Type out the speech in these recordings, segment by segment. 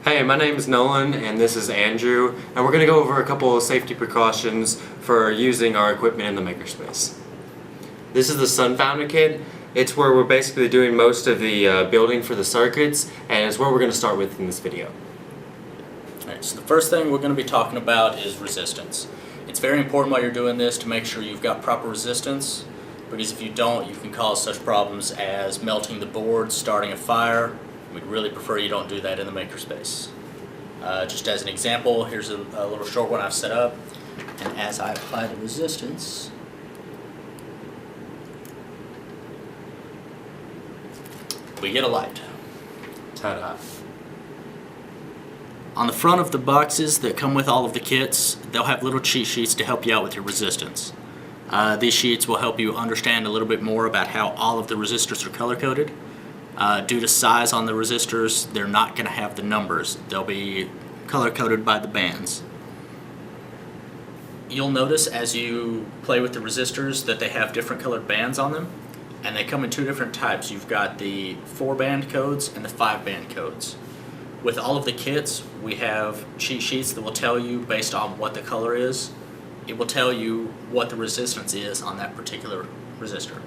Hey, my name is Nolan and this is Andrew, and we're going to go over a couple of safety precautions for using our equipment in the MakerSpace. This is the Sunfounder kit. It's where we're basically doing most of the building for the circuits, and it's what we're going to start with in this video. Alright, so the first thing we're going to be talking about is resistance. It's very important while you're doing this to make sure you've got proper resistance, because if you don't, you can cause such problems as melting the board, starting a fire. We'd really prefer you don't do that in the MakerSpace. Just as an example, here's a little short one I've set up, and as I apply the resistance, we get a light. Ta-da. On the front of the boxes that come with all of the kits, they'll have little cheat sheets to help you out with your resistance. These sheets will help you understand a little bit more about how all of the resistors are color-coded. Due to size on the resistors, they're not going to have the numbers. They'll be color-coded by the bands. You'll notice as you play with the resistors that they have different colored bands on them, and they come in two different types. You've got the 4-band codes and the 5-band codes. With all of the kits, we have cheat sheets that will tell you based on what the color is. It will tell you what the resistance is on that particular resistor.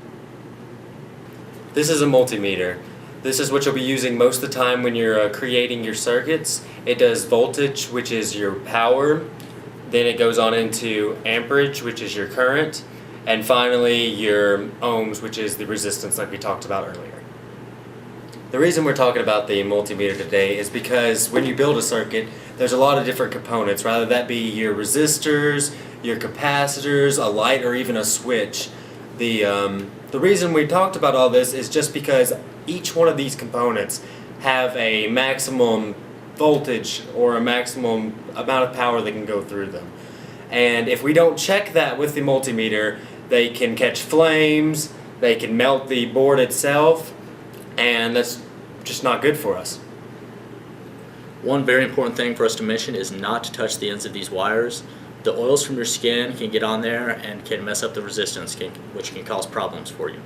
This is a multimeter. This is what you'll be using most of the time when you're creating your circuits. It does voltage, which is your power. Then it goes on into amperage, which is your current. And finally, your ohms, which is the resistance like we talked about earlier. The reason we're talking about the multimeter today is because when you build a circuit, there's a lot of different components, rather that be your resistors, your capacitors, a light, or even a switch. The reason we talked about all this is just because each one of these components have a maximum voltage or a maximum amount of power that can go through them. And if we don't check that with the multimeter, they can catch flames, they can melt the board itself, and that's just not good for us. One very important thing for us to mention is not to touch the ends of these wires. The oils from your skin can get on there and can mess up the resistance, which can cause problems for you.